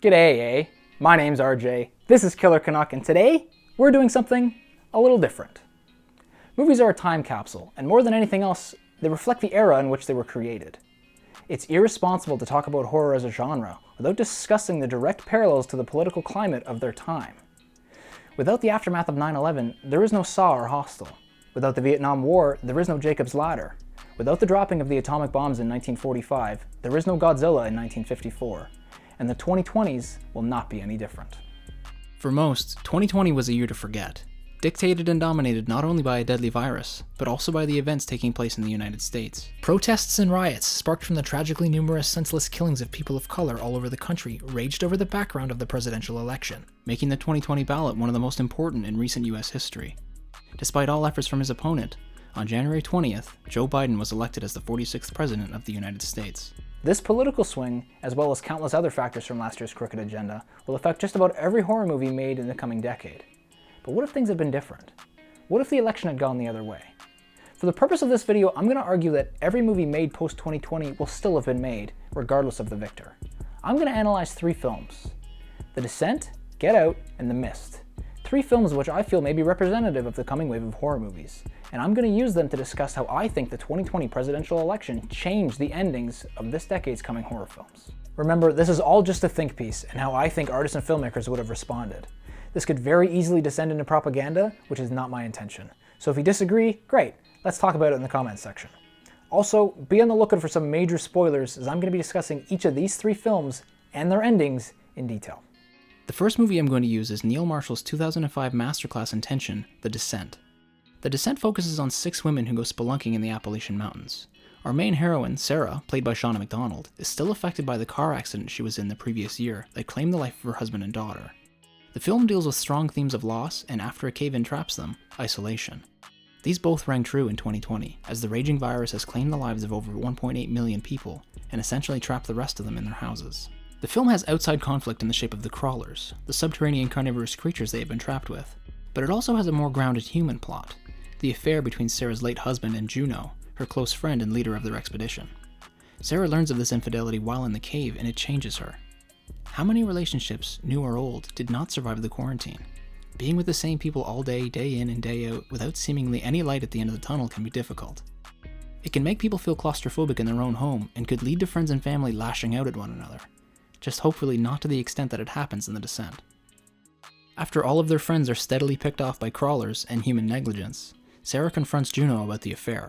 G'day, eh? My name's RJ, this is Killer Canuck, and today we're doing something a little different. Movies are a time capsule, and more than anything else, they reflect the era in which they were created. It's irresponsible to talk about horror as a genre without discussing the direct parallels to the political climate of their time. Without the aftermath of 9/11, there is no Saw or Hostel. Without the Vietnam War, there is no Jacob's Ladder. Without the dropping of the atomic bombs in 1945, there is no Godzilla in 1954. And the 2020s will not be any different. For most, 2020 was a year to forget, dictated and dominated not only by a deadly virus, but also by the events taking place in the United States. Protests and riots, sparked from the tragically numerous senseless killings of people of color all over the country, raged over the background of the presidential election, making the 2020 ballot one of the most important in recent US history. Despite all efforts from his opponent, on January 20th, Joe Biden was elected as the 46th president of the United States. This political swing, as well as countless other factors from last year's crooked agenda, will affect just about every horror movie made in the coming decade. But what if things had been different? What if the election had gone the other way? For the purpose of this video, I'm going to argue that every movie made post-2020 will still have been made, regardless of the victor. I'm going to analyze 3 films: The Descent, Get Out, and The Mist. 3 films which I feel may be representative of the coming wave of horror movies, and I'm going to use them to discuss how I think the 2020 presidential election changed the endings of this decade's coming horror films. Remember, this is all just a think piece, and how I think artists and filmmakers would have responded. This could very easily descend into propaganda, which is not my intention. So if you disagree, great, let's talk about it in the comments section. Also, be on the lookout for some major spoilers, as I'm going to be discussing each of these 3 films and their endings in detail. The first movie I'm going to use is Neil Marshall's 2005 masterclass in tension, The Descent. The Descent focuses on 6 women who go spelunking in the Appalachian Mountains. Our main heroine, Sarah, played by Shauna McDonald, is still affected by the car accident she was in the previous year that claimed the life of her husband and daughter. The film deals with strong themes of loss and, after a cave-in traps them, isolation. These both rang true in 2020, as the raging virus has claimed the lives of over 1.8 million people and essentially trapped the rest of them in their houses. The film has outside conflict in the shape of the crawlers, the subterranean carnivorous creatures they have been trapped with, but it also has a more grounded human plot, the affair between Sarah's late husband and Juno, her close friend and leader of their expedition. Sarah learns of this infidelity while in the cave, and it changes her. How many relationships, new or old, did not survive the quarantine? Being with the same people all day, day in and day out, without seemingly any light at the end of the tunnel can be difficult. It can make people feel claustrophobic in their own home, and could lead to friends and family lashing out at one another. Just hopefully not to the extent that it happens in The Descent. After all of their friends are steadily picked off by crawlers and human negligence, Sarah confronts Juno about the affair.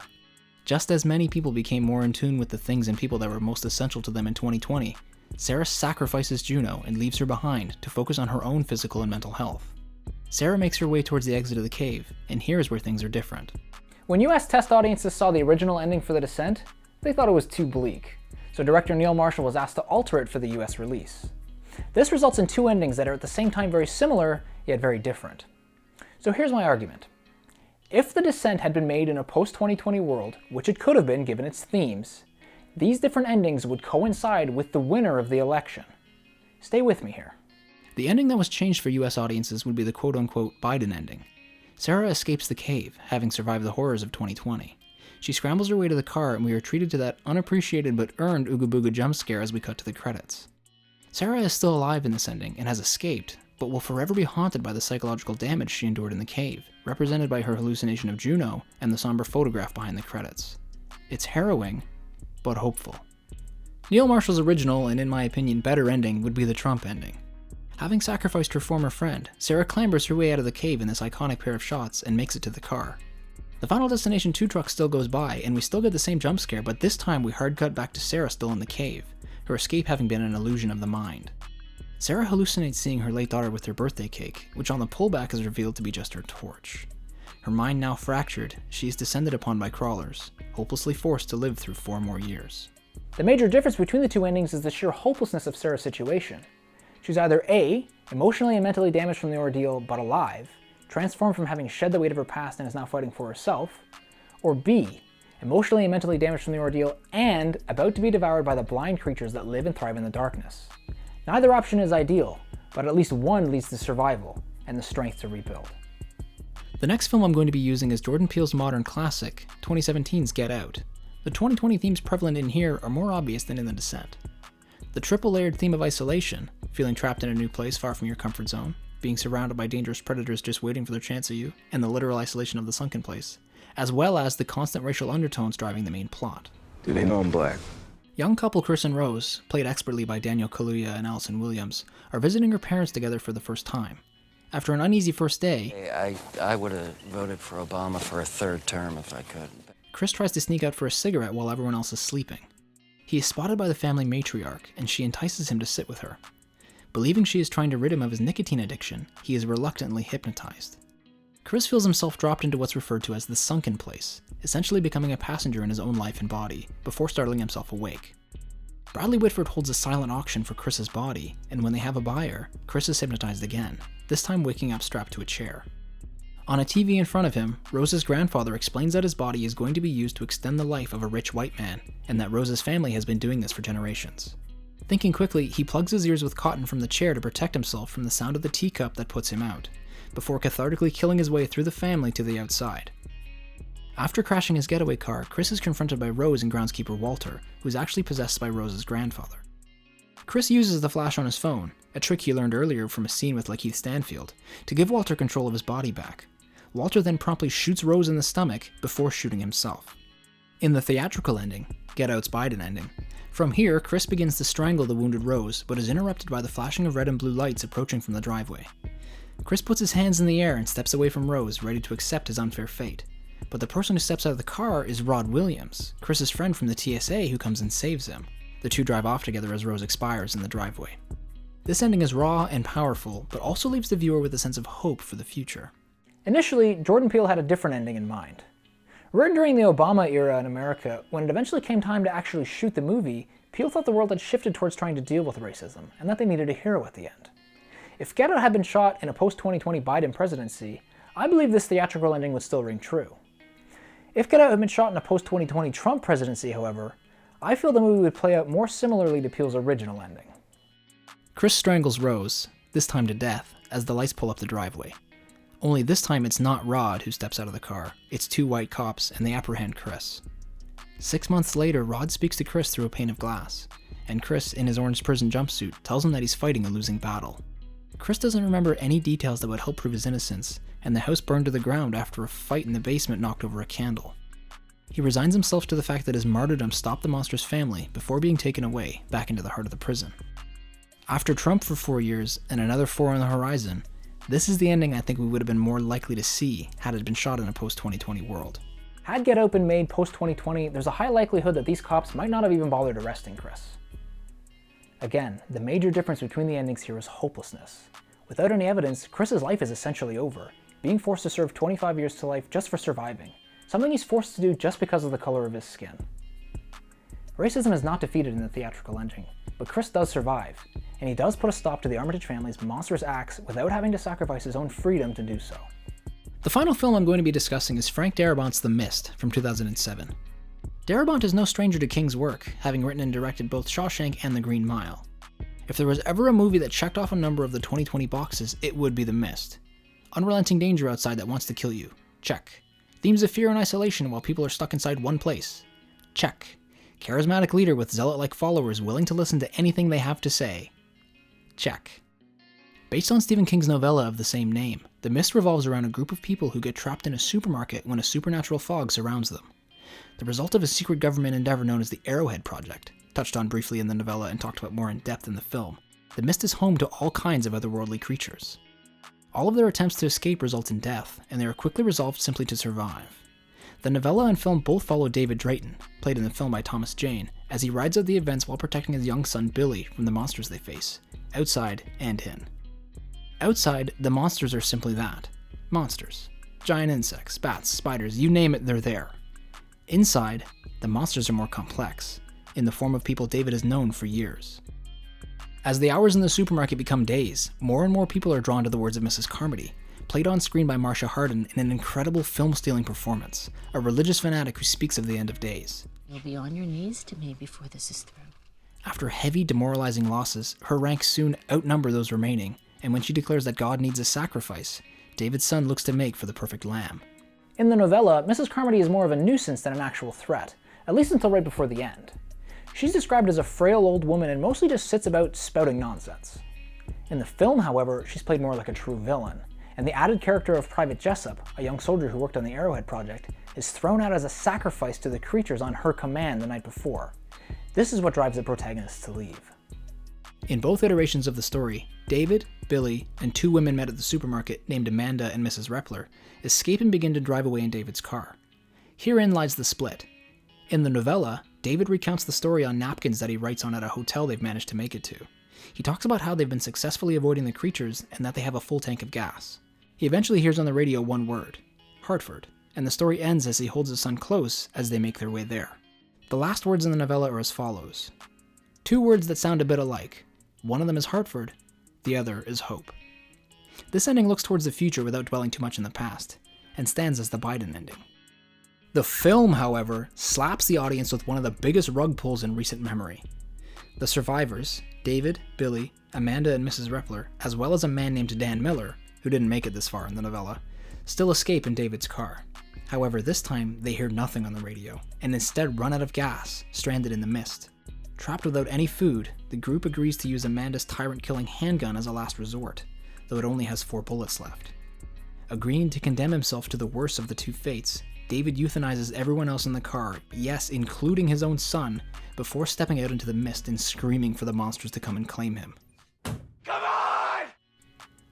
Just as many people became more in tune with the things and people that were most essential to them in 2020, Sarah sacrifices Juno and leaves her behind to focus on her own physical and mental health. Sarah makes her way towards the exit of the cave, and here's where things are different. When US test audiences saw the original ending for The Descent, they thought it was too bleak. So director Neil Marshall was asked to alter it for the US release. This results in 2 endings that are at the same time very similar, yet very different. So here's my argument. If The Descent had been made in a post-2020 world, which it could have been given its themes, these different endings would coincide with the winner of the election. Stay with me here. The ending that was changed for US audiences would be the quote-unquote Biden ending. Sarah escapes the cave, having survived the horrors of 2020. She scrambles her way to the car, and we are treated to that unappreciated but earned Ooga Booga jump scare as we cut to the credits. Sarah is still alive in this ending and has escaped, but will forever be haunted by the psychological damage she endured in the cave, represented by her hallucination of Juno and the somber photograph behind the credits. It's harrowing, but hopeful. Neil Marshall's original, and in my opinion better ending, would be the Trump ending. Having sacrificed her former friend, Sarah clambers her way out of the cave in this iconic pair of shots and makes it to the car. The Final Destination 2 truck still goes by, and we still get the same jump scare, but this time we hard cut back to Sarah still in the cave, her escape having been an illusion of the mind. Sarah hallucinates seeing her late daughter with her birthday cake, which on the pullback is revealed to be just her torch. Her mind now fractured, she is descended upon by crawlers, hopelessly forced to live through 4 more years. The major difference between the 2 endings is the sheer hopelessness of Sarah's situation. She's either A, emotionally and mentally damaged from the ordeal but alive, transformed from having shed the weight of her past and is now fighting for herself, or B, emotionally and mentally damaged from the ordeal and about to be devoured by the blind creatures that live and thrive in the darkness. Neither option is ideal, but at least one leads to survival and the strength to rebuild. The next film I'm going to be using is Jordan Peele's modern classic, 2017's Get Out. The 2020 themes prevalent in here are more obvious than in The Descent. The triple-layered theme of isolation, feeling trapped in a new place far from your comfort zone, being surrounded by dangerous predators just waiting for their chance at you, and the literal isolation of the sunken place, as well as the constant racial undertones driving the main plot. Do they know I'm black? Young couple Chris and Rose, played expertly by Daniel Kaluuya and Allison Williams, are visiting her parents together for the first time. After an uneasy first day, I would have voted for Obama for a third term if I could. Chris tries to sneak out for a cigarette while everyone else is sleeping. He is spotted by the family matriarch, and she entices him to sit with her. Believing she is trying to rid him of his nicotine addiction, he is reluctantly hypnotized. Chris feels himself dropped into what's referred to as the sunken place, essentially becoming a passenger in his own life and body, before startling himself awake. Bradley Whitford holds a silent auction for Chris's body, and when they have a buyer, Chris is hypnotized again, this time waking up strapped to a chair. On a TV in front of him, Rose's grandfather explains that his body is going to be used to extend the life of a rich white man, and that Rose's family has been doing this for generations. Thinking quickly, he plugs his ears with cotton from the chair to protect himself from the sound of the teacup that puts him out, before cathartically killing his way through the family to the outside. After crashing his getaway car, Chris is confronted by Rose and groundskeeper Walter, who is actually possessed by Rose's grandfather. Chris uses the flash on his phone, a trick he learned earlier from a scene with Lakeith Stanfield, to give Walter control of his body back. Walter then promptly shoots Rose in the stomach before shooting himself. In the theatrical ending, Get Out's Biden ending, from here, Chris begins to strangle the wounded Rose, but is interrupted by the flashing of red and blue lights approaching from the driveway. Chris puts his hands in the air and steps away from Rose, ready to accept his unfair fate. But the person who steps out of the car is Rod Williams, Chris's friend from the TSA, who comes and saves him. The two drive off together as Rose expires in the driveway. This ending is raw and powerful, but also leaves the viewer with a sense of hope for the future. Initially, Jordan Peele had a different ending in mind. Written during the Obama era in America, when it eventually came time to actually shoot the movie, Peele thought the world had shifted towards trying to deal with racism, and that they needed a hero at the end. If Get Out had been shot in a post-2020 Biden presidency, I believe this theatrical ending would still ring true. If Get Out had been shot in a post-2020 Trump presidency, however, I feel the movie would play out more similarly to Peele's original ending. Chris strangles Rose, this time to death, as the lights pull up the driveway. Only this time it's not Rod who steps out of the car, it's two white cops, and they apprehend Chris. 6 months later, Rod speaks to Chris through a pane of glass, and Chris, in his orange prison jumpsuit, tells him that he's fighting a losing battle. Chris doesn't remember any details that would help prove his innocence, and the house burned to the ground after a fight in the basement knocked over a candle. He resigns himself to the fact that his martyrdom stopped the monster's family before being taken away back into the heart of the prison. After Trump for 4 years, and another 4 on the horizon, this is the ending I think we would have been more likely to see had it been shot in a post-2020 world. Had Get Out been made post-2020, there's a high likelihood that these cops might not have even bothered arresting Chris. Again, the major difference between the endings here is hopelessness. Without any evidence, Chris's life is essentially over, being forced to serve 25 years to life just for surviving, something he's forced to do just because of the color of his skin. Racism is not defeated in the theatrical ending, but Chris does survive, and he does put a stop to the Armitage family's monstrous acts without having to sacrifice his own freedom to do so. The final film I'm going to be discussing is Frank Darabont's The Mist from 2007. Darabont is no stranger to King's work, having written and directed both Shawshank and The Green Mile. If there was ever a movie that checked off a number of the 2020 boxes, it would be The Mist. Unrelenting danger outside that wants to kill you. Check. Themes of fear and isolation while people are stuck inside one place. Check. Charismatic leader with zealot-like followers willing to listen to anything they have to say. Check. Based on Stephen King's novella of the same name, The Mist revolves around a group of people who get trapped in a supermarket when a supernatural fog surrounds them. The result of a secret government endeavor known as the Arrowhead Project, touched on briefly in the novella and talked about more in depth in the film, The Mist is home to all kinds of otherworldly creatures. All of their attempts to escape result in death, and they are quickly resolved simply to survive. The novella and film both follow David Drayton, played in the film by Thomas Jane, as he rides out the events while protecting his young son Billy from the monsters they face, outside and in. Outside, the monsters are simply that. Monsters. Giant insects, bats, spiders, you name it, they're there. Inside, the monsters are more complex, in the form of people David has known for years. As the hours in the supermarket become days, more and more people are drawn to the words of Mrs. Carmody, played on screen by Marsha Harden in an incredible film-stealing performance, a religious fanatic who speaks of the end of days. You'll be on your knees to me before this is through. After heavy, demoralizing losses, her ranks soon outnumber those remaining, and when she declares that God needs a sacrifice, David's son looks to make for the perfect lamb. In the novella, Mrs. Carmody is more of a nuisance than an actual threat, at least until right before the end. She's described as a frail old woman and mostly just sits about spouting nonsense. In the film, however, she's played more like a true villain, and the added character of Private Jessup, a young soldier who worked on the Arrowhead Project, is thrown out as a sacrifice to the creatures on her command the night before. This is what drives the protagonist to leave. In both iterations of the story, David, Billy, and two women met at the supermarket named Amanda and Mrs. Repler escape and begin to drive away in David's car. Herein lies the split. In the novella, David recounts the story on napkins that he writes on at a hotel they've managed to make it to. He talks about how they've been successfully avoiding the creatures and that they have a full tank of gas. He eventually hears on the radio one word, Hartford, and the story ends as he holds his son close as they make their way there. The last words in the novella are as follows. Two words that sound a bit alike. One of them is Hartford, the other is hope. This ending looks towards the future without dwelling too much in the past, and stands as the Biden ending. The film, however, slaps the audience with one of the biggest rug pulls in recent memory. The survivors, David, Billy, Amanda, and Mrs. Repler, as well as a man named Dan Miller, who didn't make it this far in the novella, still escape in David's car. However, this time they hear nothing on the radio, and instead run out of gas, stranded in the mist. Trapped without any food, the group agrees to use Amanda's tyrant-killing handgun as a last resort, though it only has 4 bullets left. Agreeing to condemn himself to the worst of the two fates, David euthanizes everyone else in the car, yes, including his own son, before stepping out into the mist and screaming for the monsters to come and claim him. Come on!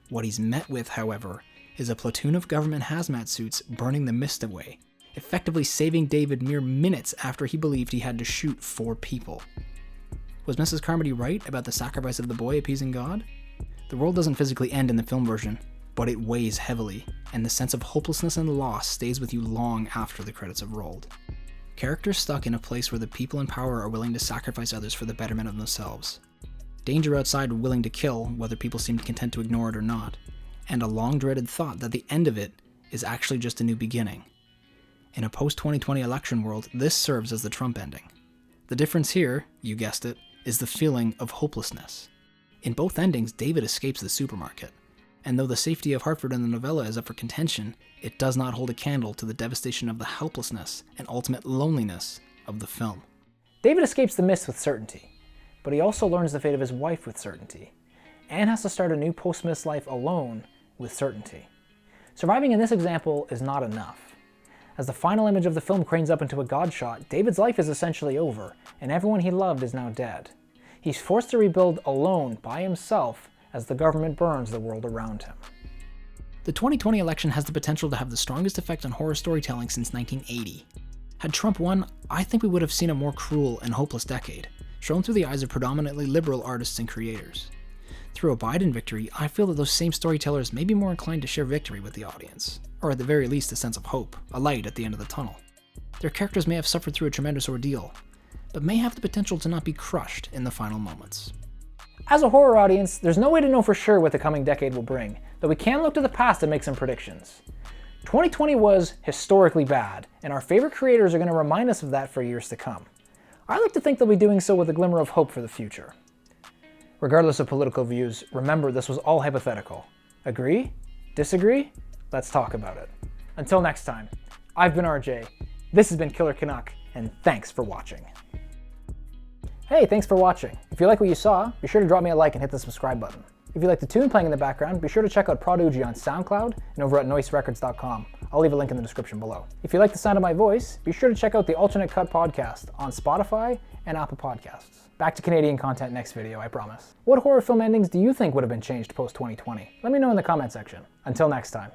What he's met with, however, is a platoon of government hazmat suits burning the mist away, effectively saving David mere minutes after he believed he had to shoot 4 people. Was Mrs. Carmody right about the sacrifice of the boy appeasing God? The world doesn't physically end in the film version, but it weighs heavily, and the sense of hopelessness and loss stays with you long after the credits have rolled. Characters stuck in a place where the people in power are willing to sacrifice others for the betterment of themselves. Danger outside willing to kill, whether people seem content to ignore it or not, and a long-dreaded thought that the end of it is actually just a new beginning. In a post-2020 election world, this serves as the Trump ending. The difference here, you guessed it, is the feeling of hopelessness. In both endings, David escapes the supermarket, and though the safety of Hartford in the novella is up for contention, it does not hold a candle to the devastation of the helplessness and ultimate loneliness of the film. David escapes the mist with certainty, but he also learns the fate of his wife with certainty, and has to start a new post-mist life alone with certainty. Surviving in this example is not enough. As the final image of the film cranes up into a god shot, David's life is essentially over, and everyone he loved is now dead. He's forced to rebuild alone by himself as the government burns the world around him. The 2020 election has the potential to have the strongest effect on horror storytelling since 1980. Had Trump won, I think we would have seen a more cruel and hopeless decade, shown through the eyes of predominantly liberal artists and creators. Through a Biden victory, I feel that those same storytellers may be more inclined to share victory with the audience, or at the very least a sense of hope, a light at the end of the tunnel. Their characters may have suffered through a tremendous ordeal, but may have the potential to not be crushed in the final moments. As a horror audience, there's no way to know for sure what the coming decade will bring, though we can look to the past and make some predictions. 2020 was historically bad, and our favorite creators are going to remind us of that for years to come. I like to think they'll be doing so with a glimmer of hope for the future. Regardless of political views, remember this was all hypothetical. Agree? Disagree? Let's talk about it. Until next time, I've been RJ, this has been Killer Canuck, and thanks for watching. Hey, thanks for watching. If you like what you saw, be sure to drop me a like and hit the subscribe button. If you like the tune playing in the background, be sure to check out Prodigy on SoundCloud and over at noiserecords.com. I'll leave a link in the description below. If you like the sound of my voice, be sure to check out the Alternate Cut podcast on Spotify and Apple Podcasts. Back to Canadian content next video, I promise. What horror film endings do you think would have been changed post-2020? Let me know in the comment section. Until next time.